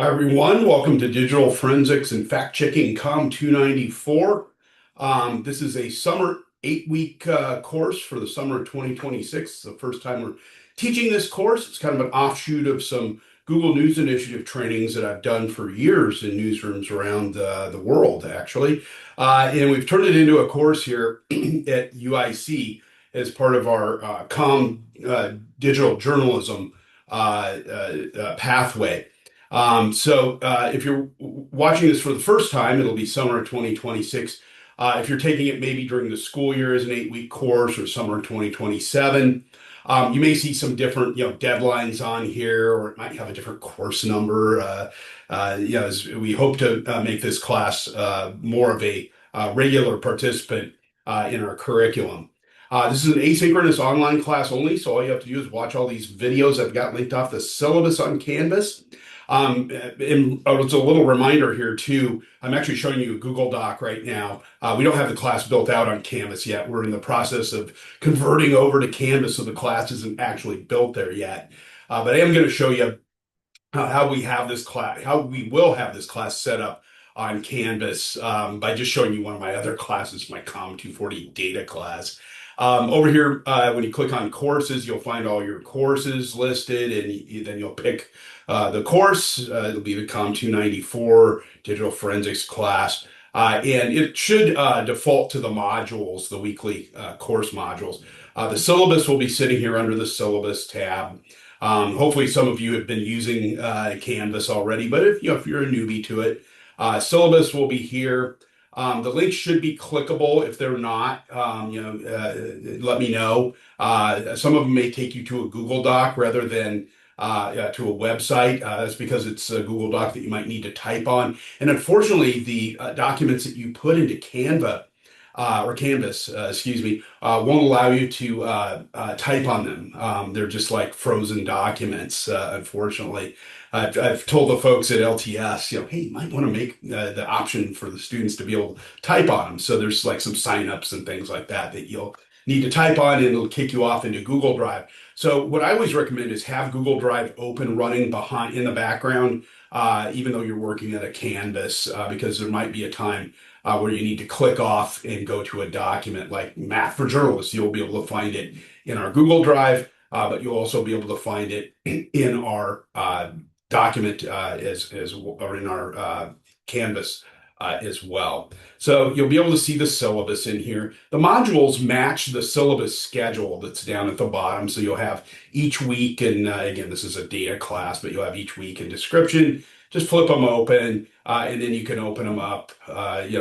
Hi, everyone. Welcome to Digital Forensics and Fact Checking COMM 294. This is a summer 8-week course for the summer of 2026. It's the first time we're teaching this course. It's kind of an offshoot of some Google News Initiative trainings that I've done for years in newsrooms around the world, actually. And we've turned it into a course here at UIC as part of our COMM Digital Journalism pathway. If you're watching this for the first time, it'll be summer of 2026. If you're taking it maybe during the school year as an 8-week course or summer of 2027, you may see some different, deadlines on here, or it might have a different course number. As we hope to make this class more of a regular participant in our curriculum. This is an asynchronous online class only, so all you have to do is watch all these videos I've got linked off the syllabus on Canvas. And it's a little reminder here too. I'm actually showing you a Google Doc right now. We don't have the class built out on Canvas yet. We're in the process of converting over to Canvas, so the class isn't actually built there yet. But I am going to show you how we will have this class set up on Canvas by just showing you one of my other classes, my COM 240 data class. Over here, when you click on courses, you'll find all your courses listed, and then you'll pick the course. It'll be the COM 294 Digital Forensics class. And it should default to the modules, the weekly course modules. The syllabus will be sitting here under the syllabus tab. Hopefully some of you have been using Canvas already, but if you're a newbie to it, syllabus will be here. The links should be clickable. If they're not, let me know. Some of them may take you to a Google Doc rather than to a website. That's because it's a Google Doc that you might need to type on. And unfortunately, the documents that you put into Canvas, won't allow you to type on them. They're just like frozen documents, unfortunately. I've told the folks at LTS, hey, you might want to make the option for the students to be able to type on them. So there's like some signups and things like that you'll need to type on, and it'll kick you off into Google Drive. So what I always recommend is have Google Drive open, running in the background, even though you're working at a Canvas, because there might be a time where you need to click off and go to a document like Math for Journalists. You'll be able to find it in our Google Drive, but you'll also be able to find it in our document or in our Canvas as well. So you'll be able to see the syllabus in here. The modules match the syllabus schedule that's down at the bottom. So you'll have each week, and again, this is a data class, but you'll have each week in description. Just flip them open, and then you can open them up.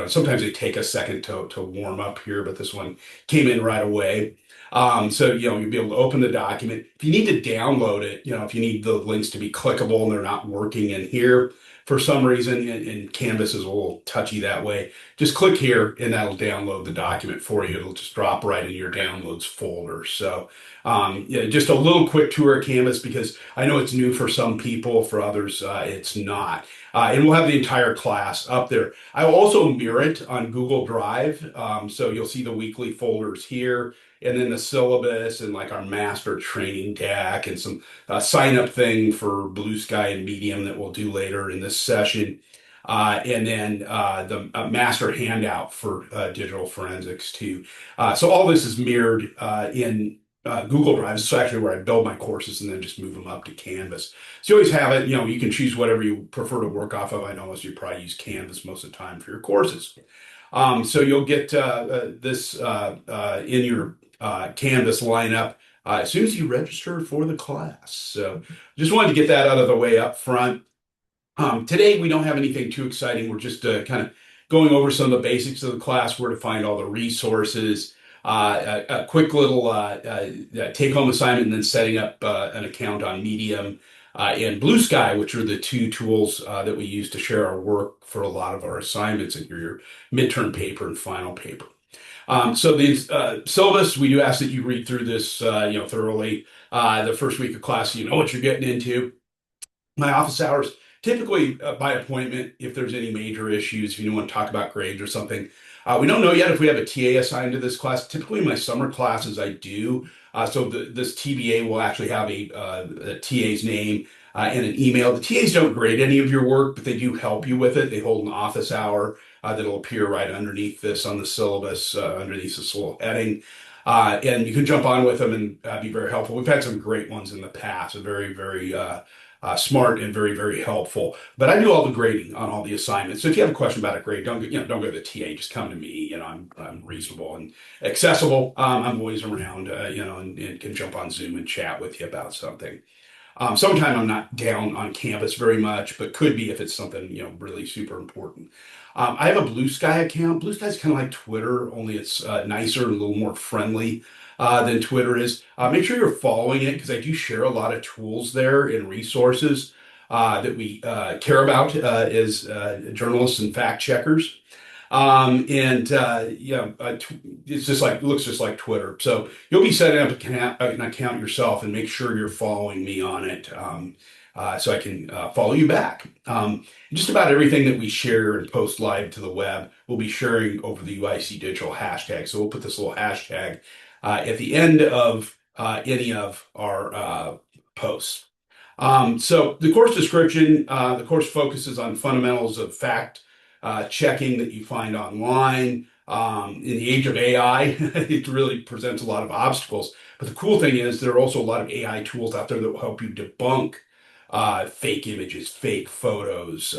Sometimes they take a second to warm up here, but this one came in right away. So you'll be able to open the document. If you need to download it, if you need the links to be clickable and they're not working in here for some reason, and Canvas is a little touchy that way, just click here and that'll download the document for you. It'll just drop right in your downloads folder. So just a little quick tour of Canvas, because I know it's new for some people, for others it's not. And we'll have the entire class up there. I will also mirror it on Google Drive. So you'll see the weekly folders here, and then the syllabus and like our master training deck and some sign up thing for Blue Sky and Medium that we'll do later in this session. And then the master handout for digital forensics too. So all this is mirrored in Google Drive. This is actually where I build my courses and then just move them up to Canvas. So you always have it, you can choose whatever you prefer to work off of. I know most of you probably use Canvas most of the time for your courses. So you'll get this in your Canvas lineup as soon as you register for the class. So just wanted to get that out of the way up front. Today, we don't have anything too exciting. We're just kind of going over some of the basics of the class, where to find all the resources, a quick little take-home assignment, and then setting up an account on Medium and Blue Sky, which are the two tools that we use to share our work for a lot of our assignments in your midterm paper and final paper. So the syllabus, we do ask that you read through this thoroughly. The first week of class, you know what you're getting into. My office hours, typically by appointment, if there's any major issues, if you want to talk about grades or something. We don't know yet if we have a TA assigned to this class. Typically, in my summer classes, I do. This TBA will actually have a TA's name and an email. The TAs don't grade any of your work, but they do help you with it. They hold an office hour that'll appear right underneath this on the syllabus, underneath this little heading. And you can jump on with them and be very helpful. We've had some great ones in the past, and very smart and very helpful. But I do all the grading on all the assignments. So if you have a question about a grade, don't go to the TA. Just come to me. I'm reasonable and accessible. I'm always around. And can jump on Zoom and chat with you about something. Sometimes I'm not down on campus very much, but could be if it's something, really super important. I have a Blue Sky account. Blue Sky is kind of like Twitter, only it's nicer and a little more friendly than Twitter is. Make sure you're following it because I do share a lot of tools there and resources that we care about as journalists and fact checkers. It's just like looks just like Twitter. So you'll be setting up an account yourself and make sure you're following me on it, so I can follow you back. Just about everything that we share and post live to the web, we'll be sharing over the UIC Digital hashtag. So we'll put this little hashtag at the end of any of our posts. So the course description, the course focuses on fundamentals of fact checking that you find online. In the age of AI, it really presents a lot of obstacles. But the cool thing is there are also a lot of AI tools out there that will help you debunk fake images, fake photos,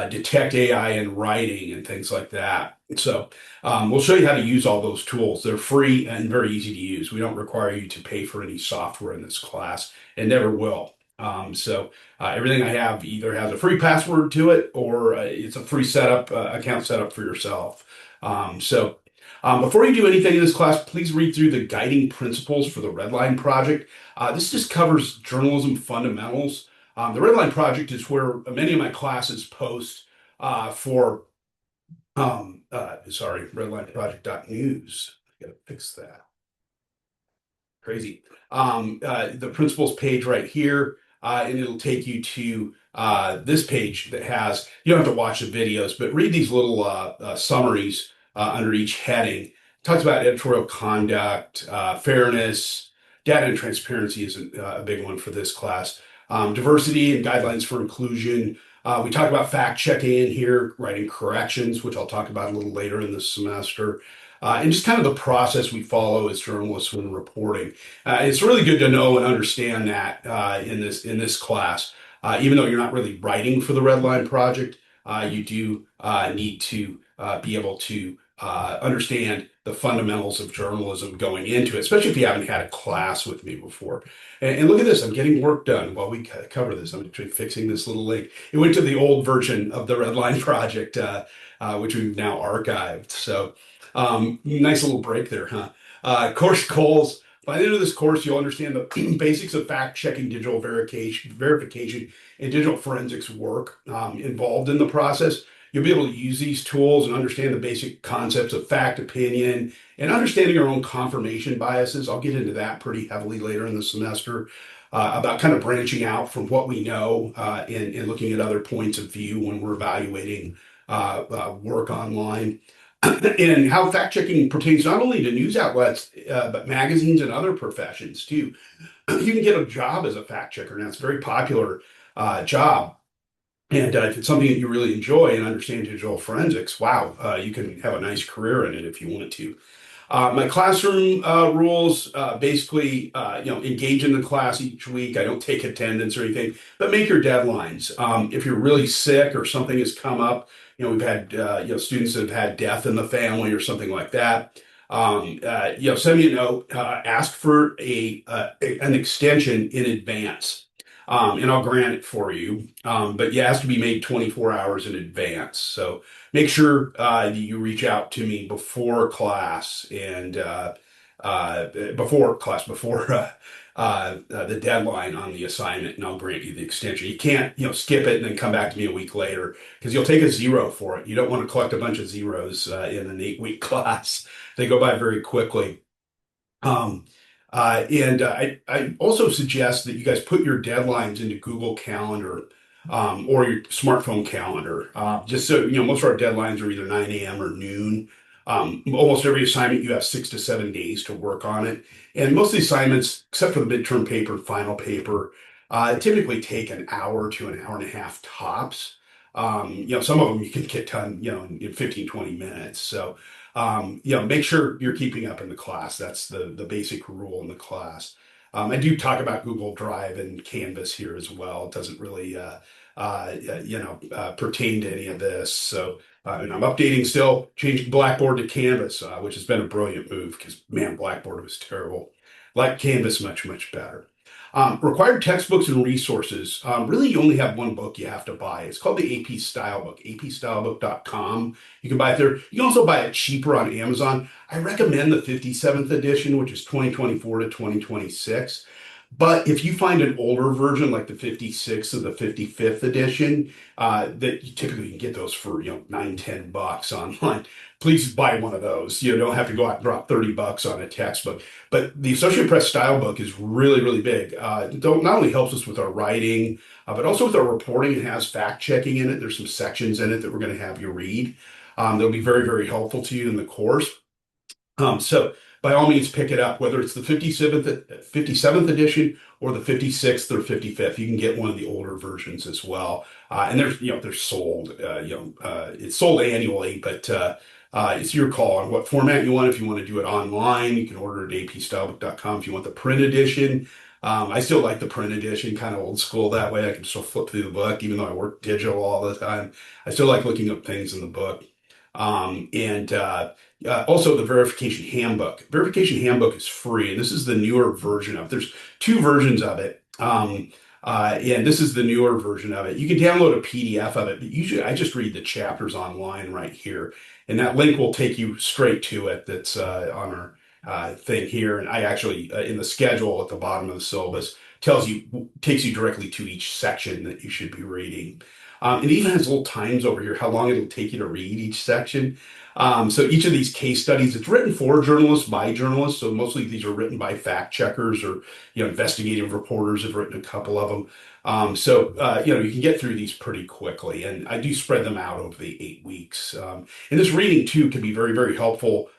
detect AI in writing and things like that. So we'll show you how to use all those tools. They're free and very easy to use. We don't require you to pay for any software in this class and never will. Everything I have either has a free password to it or it's a free setup, account setup for yourself. Before you do anything in this class, please read through the guiding principles for the Red Line Project. This just covers journalism fundamentals. The Red Line Project is where many of my classes post for, redlineproject.news. I gotta fix that. Crazy. The principles page right here, and it'll take you to this page that has, you don't have to watch the videos, but read these little summaries under each heading. It talks about editorial conduct, fairness, data and transparency is a big one for this class. Diversity and guidelines for inclusion. We talk about fact checking in here, writing corrections, which I'll talk about a little later in this semester. And just kind of the process we follow as journalists when reporting. It's really good to know and understand that in this class. Even though you're not really writing for the Red Line Project, you do need to be able to understand the fundamentals of journalism going into it, especially if you haven't had a class with me before. And look at this, I'm getting work done while we cover this. I'm actually fixing this little link. It went to the old version of the Red Line Project, which we've now archived. So nice little break there, huh? Course goals. By the end of this course, you'll understand the basics of fact-checking digital verification and digital forensics work involved in the process. You'll be able to use these tools and understand the basic concepts of fact, opinion, and understanding our own confirmation biases. I'll get into that pretty heavily later in the semester about kind of branching out from what we know and looking at other points of view when we're evaluating work online. And how fact checking pertains not only to news outlets, but magazines and other professions too. You can get a job as a fact checker. Now, it's a very popular job. And if it's something that you really enjoy and understand digital forensics, wow, you can have a nice career in it if you want to. My classroom rules basically, engage in the class each week. I don't take attendance or anything, but make your deadlines. If you're really sick or something has come up, we've had students that have had death in the family or something like that. Send me a note. Ask for an extension in advance. And I'll grant it for you. But it has to be made 24 hours in advance. So make sure you reach out to me before class and before the deadline on the assignment, and I'll grant you the extension. You can't, skip it and then come back to me a week later because you'll take a zero for it. You don't want to collect a bunch of zeros in an 8-week class. They go by very quickly. I also suggest that you guys put your deadlines into Google Calendar. or your smartphone calendar. Just so you know, most of our deadlines are either 9 a.m. or noon. Almost every assignment, you have 6 to 7 days to work on it. And most of the assignments, except for the midterm paper, final paper, typically take an hour to an hour and a half tops. Some of them you can get done, in 15, 20 minutes. So, make sure you're keeping up in the class. That's the basic rule in the class. I do talk about Google Drive and Canvas here as well. It doesn't really, pertain to any of this. So, and I'm updating still, changing Blackboard to Canvas, which has been a brilliant move because man, Blackboard was terrible. Like Canvas, much, much better. Required textbooks and resources. Really, you only have one book you have to buy. It's called the AP Style Book, apstylebook.com. You can buy it there. You can also buy it cheaper on Amazon. I recommend the 57th edition, which is 2024 to 2026. But if you find an older version, like the 56th or the 55th edition, that you typically can get those for, 9, $10 online. Please buy one of those. You don't have to go out and drop $30 on a textbook. But the Associated Press Style Book is really, really big. Not only helps us with our writing, but also with our reporting. It has fact checking in it. There's some sections in it that we're going to have you read. They'll be very, very helpful to you in the course. So by all means, pick it up, whether it's the 57th edition or the 56th or 55th. You can get one of the older versions as well. And they're sold, it's sold annually, but it's your call on what format you want. If you want to do it online, you can order it at apstylebook.com. If you want the print edition, I still like the print edition, kind of old school that way. I can still flip through the book, even though I work digital all the time. I still like looking up things in the book. And Also the verification handbook. Verification handbook is free, and this is the newer version of it. There's two versions of it. And this is the newer version of it. You can download a PDF of it, but usually I just read the chapters online right here, and that link will take you straight to it. That's on our thing here, and I actually in the schedule at the bottom of the syllabus takes you directly to each section that you should be reading. It even has little times over here, how long it'll take you to read each section. So each of these case studies, it's written for journalists, by journalists. So mostly these are written by fact checkers or, investigative reporters have written a couple of them. You can get through these pretty quickly, and I do spread them out over the 8 weeks. And this reading too can be very, very helpful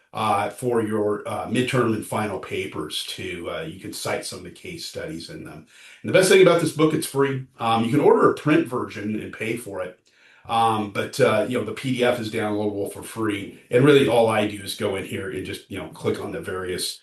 for your midterm and final papers too. You can cite some of the case studies in them. And the best thing about this book, it's free. You can order a print version and pay for it. The PDF is downloadable for free. And really all I do is go in here and just, click on the various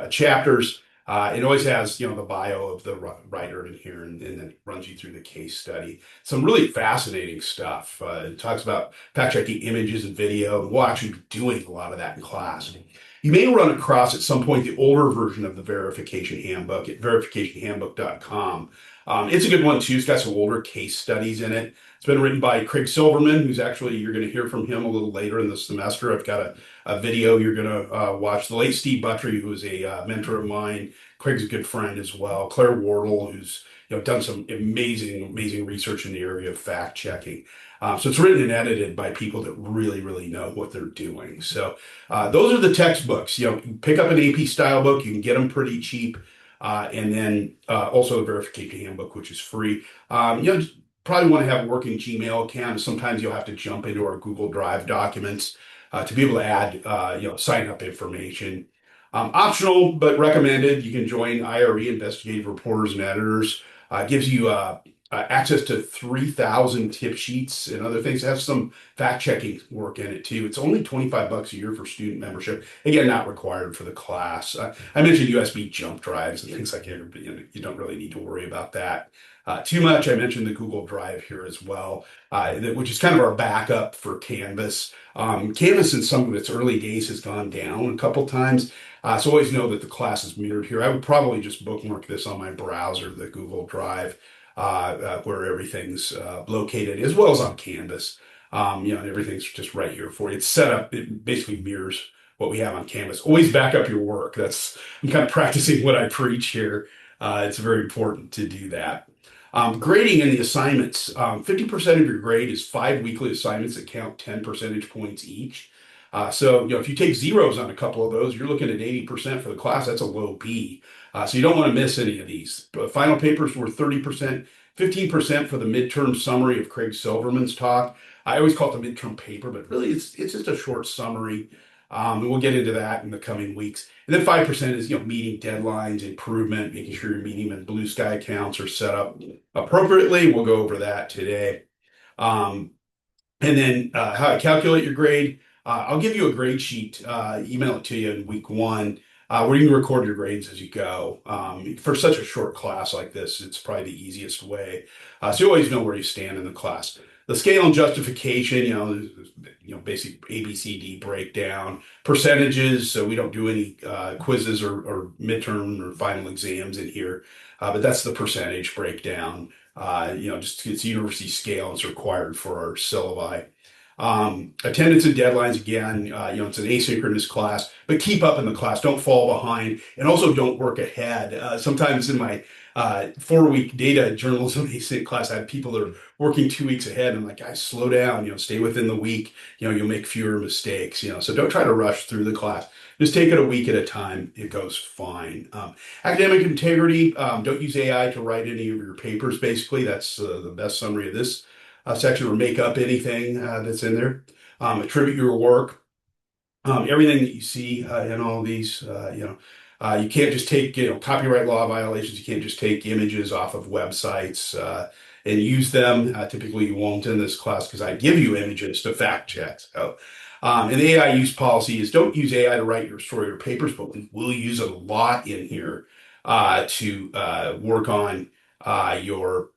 chapters. It always has, the bio of the writer in here, and then it runs you through the case study. Some really fascinating stuff. It talks about fact checking images and video. We'll actually be doing a lot of that in class. You may run across at some point the older version of the verification handbook at verificationhandbook.com. It's a good one too. It's got some older case studies in it. It's been written by Craig Silverman, who's actually, you're going to hear from him a little later in the semester. I've got a video you're going to watch. The late Steve Buttry, who is a mentor of mine. Craig's a good friend as well. Claire Wardle, who's done some amazing, amazing research in the area of fact checking. So it's written and edited by people that really, really know what they're doing. So those are the textbooks. Pick up an AP style book. You can get them pretty cheap. And then also the verification handbook, which is free. Just probably want to have a working Gmail account. Sometimes you'll have to jump into our Google Drive documents to be able to add, sign up information. Optional, but recommended. You can join IRE, Investigative Reporters and Editors. Gives you access to 3,000 tip sheets and other things. It has some fact checking work in it too. It's only $25 a year for student membership. Again, not required for the class. I mentioned USB jump drives and things like that, but you don't really need to worry about that too much. I mentioned the Google Drive here as well, which is kind of our backup for Canvas. Canvas in some of its early days has gone down a couple times. So always know that the class is mirrored here. I would probably just bookmark this on my browser, the Google Drive, where everything's located, as well as on Canvas. And everything's just right here for you. It's set up, it basically mirrors what we have on Canvas. Always back up your work. I'm kind of practicing what I preach here. It's very important to do that. Grading in the assignments. 50% of your grade is 5 weekly assignments that count 10 percentage points each. If you take zeros on a couple of those, you're looking at 80% for the class. That's a low B. So you don't want to miss any of these. Final papers were 30%. 15% for the midterm summary of Craig Silverman's talk. I always call it the midterm paper, but really it's just a short summary. And we'll get into that in the coming weeks. And then 5% is, meeting deadlines, improvement, making sure your Medium and Blue Sky accounts are set up appropriately. We'll go over that today. Um, and then how I calculate your grade. I'll give you a grade sheet, email it to you in week one, where you can record your grades as you go. For such a short class like this, it's probably the easiest way. So you always know where you stand in the class. The scale and justification, basic ABCD breakdown, percentages. So we don't do any quizzes or midterm or final exams in here, but that's the percentage breakdown. Just it's university scale is required for our syllabi. Attendance and deadlines, again, it's an asynchronous class, but keep up in the class. Don't fall behind, and also don't work ahead. Sometimes in my 4-week data journalism async class, I had people that are working 2 weeks ahead. And I'm like, guys, slow down, stay within the week, you'll make fewer mistakes, so don't try to rush through the class. Just take it a week at a time. It goes fine. Academic integrity, don't use AI to write any of your papers, basically. That's the best summary of this section, or make up anything that's in there. Attribute your work. Everything that you see in all of these, you can't just take, copyright law violations. You can't just take images off of websites and use them. Typically, you won't in this class because I give you images to fact check. So, and the AI use policy is don't use AI to write your story or papers, but we will use it a lot in here to work on your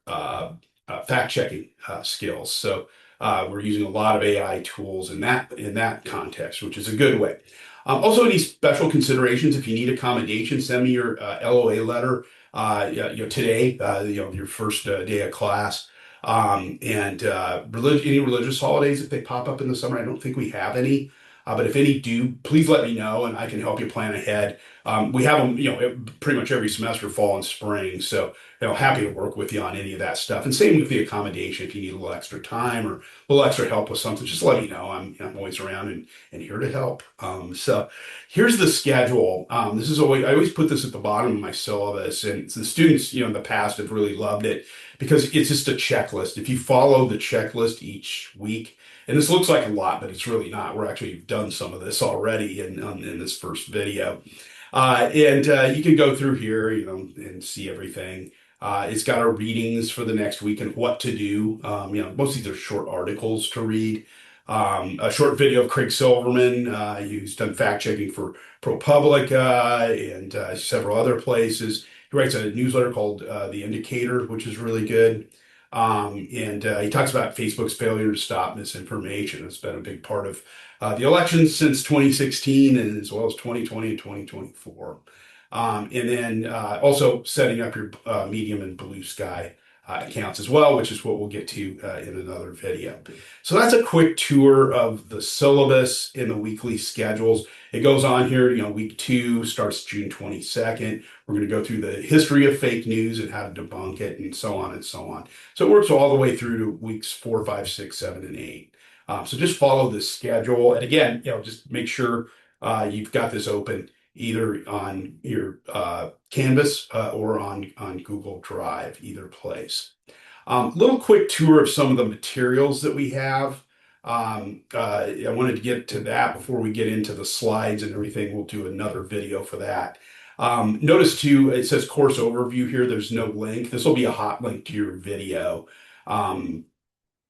fact checking skills. So we're using a lot of AI tools in that context, which is a good way. Also, any special considerations? If you need accommodation, send me your LOA letter. Today, your first day of class. And any religious holidays, if they pop up in the summer, I don't think we have any. But if any do, please let me know, and I can help you plan ahead. We have them, pretty much every semester, fall and spring. So, happy to work with you on any of that stuff. And same with the accommodation. If you need a little extra time or a little extra help with something, just let me know. I'm always around and here to help. So here's the schedule. I always put this at the bottom of my syllabus, and the students, in the past have really loved it because it's just a checklist. If you follow the checklist each week, and this looks like a lot, but it's really not. We're actually done some of this already in this first video. And you can go through here, and see everything. It's got our readings for the next week and what to do. Most of these are short articles to read. A short video of Craig Silverman, who's done fact checking for ProPublica and several other places. He writes a newsletter called The Indicator, which is really good. And he talks about Facebook's failure to stop misinformation. It's been a big part of the election since 2016, and as well as 2020 and 2024. And then also setting up your Medium and Blue Sky accounts as well, which is what we'll get to in another video. So that's a quick tour of the syllabus in the weekly schedules. It goes on here, week 2 starts June 22nd. We're going to go through the history of fake news and how to debunk it and so on and so on. So it works all the way through to weeks 4, 5, 6, 7, and 8. So just follow this schedule. And again, just make sure you've got this open either on your Canvas or on Google Drive, either place. Little quick tour of some of the materials that we have. I wanted to get to that before we get into the slides and everything. We'll do another video for that. Notice too, it says course overview here. There's no link. This will be a hot link to your video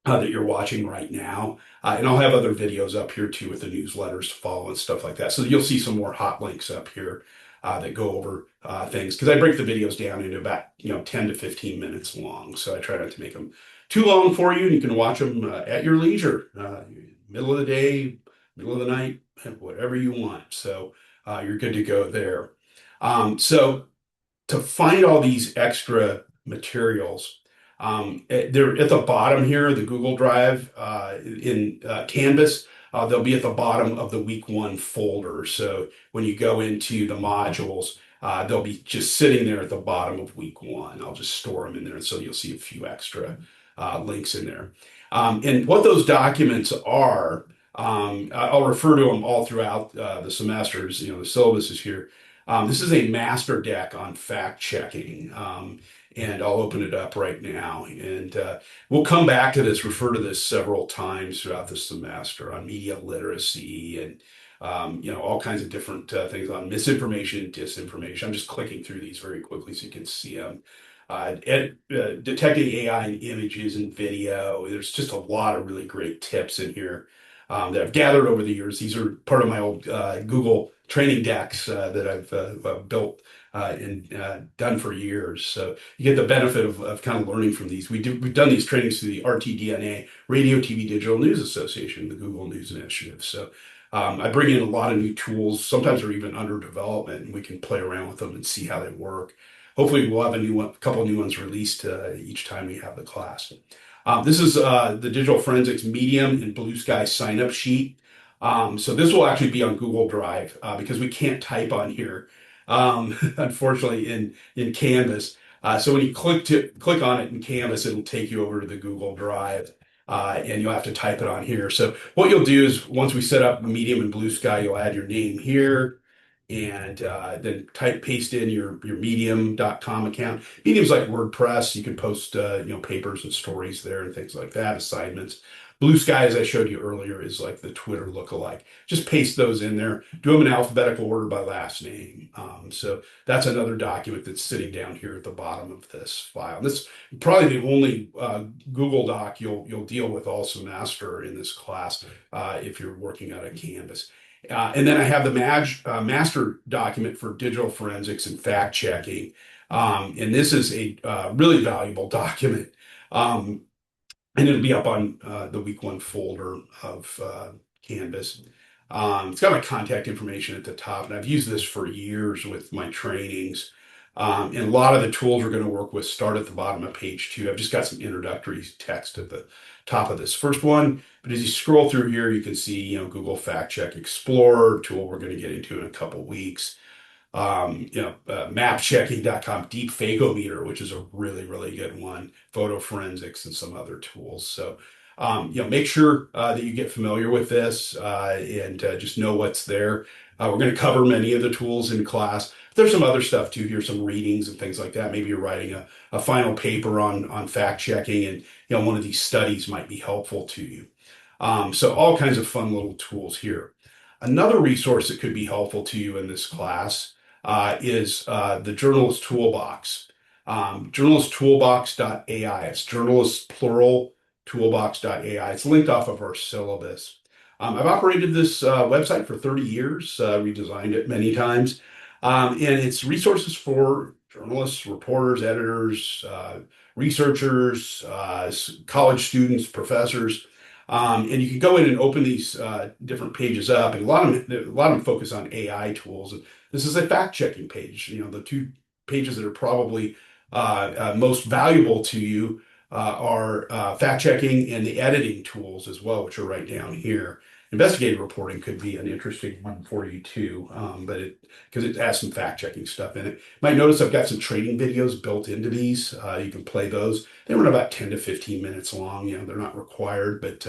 that you're watching right now. And I'll have other videos up here too with the newsletters to follow and stuff like that. So you'll see some more hot links up here that go over things, because I break the videos down into about 10 to 15 minutes long. So I try not to make them too long for you, and you can watch them at your leisure, middle of the day, middle of the night, whatever you want. So you're good to go there. So to find all these extra materials, they're at the bottom here, the Google Drive in Canvas. They'll be at the bottom of the week 1 folder. So when you go into the modules, they'll be just sitting there at the bottom of week 1. I'll just store them in there, so you'll see a few extra links in there. And what those documents are, I'll refer to them all throughout the semesters. The syllabus is here. This is a master deck on fact checking. And I'll open it up right now. And we'll come back to this, refer to this several times throughout the semester on media literacy and all kinds of different things on misinformation, disinformation. I'm just clicking through these very quickly so you can see them. Detecting AI in images and video. There's just a lot of really great tips in here that I've gathered over the years. These are part of my old Google training decks that I've built and done for years. So you get the benefit of kind of learning from these. We've done these trainings through the RTDNA, Radio TV Digital News Association, the Google News Initiative. So I bring in a lot of new tools. Sometimes they're even under development, and we can play around with them and see how they work. Hopefully, we'll have a couple of new ones released each time we have the class. This is the Digital Forensics Medium and Blue Sky sign-up sheet. So this will actually be on Google Drive because we can't type on here, unfortunately, in Canvas. So when you click on it in Canvas, it'll take you over to the Google Drive, and you'll have to type it on here. So what you'll do is once we set up Medium and Blue Sky, you'll add your name here and then paste in your medium.com account. Medium's like WordPress. You can post papers and stories there and things like that, assignments. Blue Sky, as I showed you earlier, is like the Twitter lookalike. Just paste those in there. Do them in alphabetical order by last name. So that's another document that's sitting down here at the bottom of this file. This is probably the only Google Doc you'll deal with all semester in this class if you're working out of Canvas. And then I have the master document for digital forensics and fact checking. And this is a really valuable document. And it'll be up on the week one folder of Canvas. It's got my contact information at the top, and I've used this for years with my trainings. And a lot of the tools we're going to work with start at the bottom of page 2. I've just got some introductory text at the top of this first one. But as you scroll through here, you can see, Google Fact Check Explorer tool we're going to get into in a couple weeks. Mapchecking.com, Deep Fakeometer, which is a really, really good one, photo forensics and some other tools. So, make sure that you get familiar with this and just know what's there. We're going to cover many of the tools in class. There's some other stuff too here, some readings and things like that. Maybe you're writing a final paper on fact checking, and one of these studies might be helpful to you. So all kinds of fun little tools here. Another resource that could be helpful to you in this class is the Journalist Toolbox. Journalisttoolbox.ai. It's journalist plural toolbox.ai. It's linked off of our syllabus. I've operated this website for 30 years, redesigned it many times, and it's resources for journalists, reporters, editors, researchers, college students, professors. And you can go in and open these different pages up, and a lot of them focus on AI tools. And this is a fact-checking page. The two pages that are probably most valuable to you are fact-checking and the editing tools as well, which are right down here. Investigative reporting could be an interesting one for you too, because it has some fact-checking stuff in it. You might notice I've got some training videos built into these. You can play those. They run about 10 to 15 minutes long. They're not required, but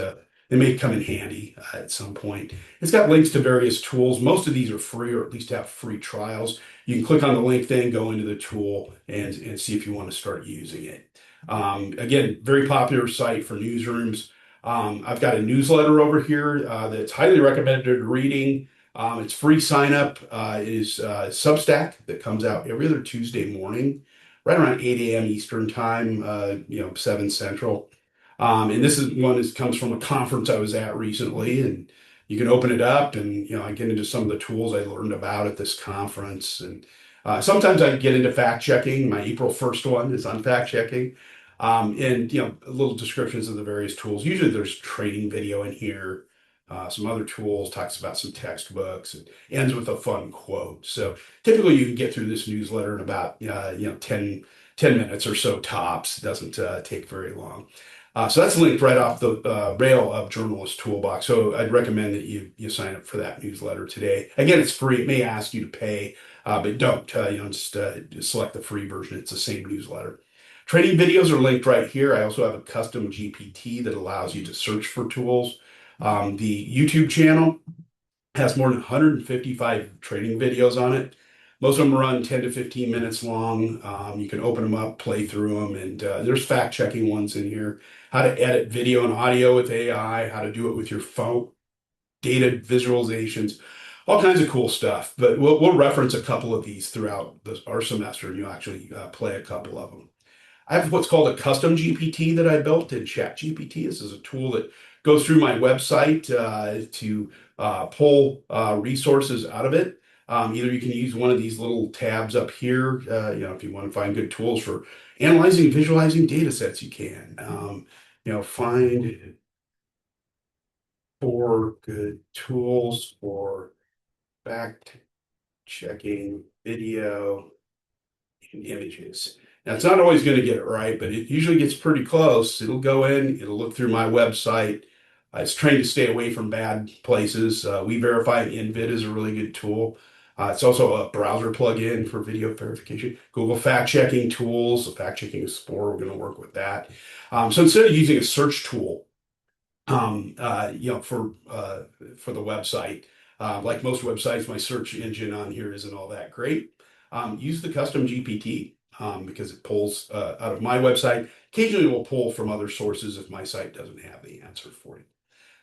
they may come in handy at some point. It's got links to various tools. Most of these are free, or at least have free trials. You can click on the link, then go into the tool and see if you want to start using it. Again, very popular site for newsrooms. I've got a newsletter over here that's highly recommended reading. It's free sign up. It is Substack that comes out every other Tuesday morning, right around 8 a.m. Eastern time, 7 Central. And this is one that comes from a conference I was at recently, and you can open it up and, I get into some of the tools I learned about at this conference. And sometimes I get into fact checking. My April 1st one is on fact checking. And little descriptions of the various tools. Usually there's training video in here, some other tools, talks about some textbooks, and ends with a fun quote. So typically you can get through this newsletter in about 10 minutes or so tops. It doesn't take very long. So that's linked right off the rail of Journalist Toolbox. So I'd recommend that you sign up for that newsletter today. Again, it's free. It may ask you to pay, but don't. Just select the free version. It's the same newsletter. Training videos are linked right here. I also have a custom GPT that allows you to search for tools. The YouTube channel has more than 155 training videos on it. Most of them run 10 to 15 minutes long. You can open them up, play through them, and there's fact checking ones in here. How to edit video and audio with AI, how to do it with your phone, data visualizations, all kinds of cool stuff. But we'll reference a couple of these throughout our semester, and you'll actually play a couple of them. I have what's called a custom GPT that I built in ChatGPT. This is a tool that goes through my website to pull resources out of it. Either you can use one of these little tabs up here, if you want to find good tools for analyzing, visualizing data sets, you can. Find four good tools for fact checking video and images. Now, it's not always going to get it right, but it usually gets pretty close. It'll go in, it'll look through my website. It's trained to stay away from bad places. We Verify InVid is a really good tool. It's also a browser plugin for video verification. Google fact checking tools, fact checking Explorer, we're going to work with that. So instead of using a search tool, for the website, like most websites, my search engine on here isn't all that great. Use the custom GPT because it pulls out of my website. Occasionally, it will pull from other sources if my site doesn't have the answer for you.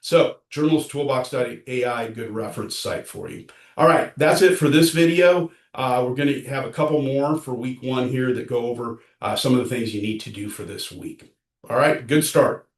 So, journalisttoolbox.ai, good reference site for you. All right, that's it for this video. We're going to have a couple more for week 1 here that go over some of the things you need to do for this week. All right, good start.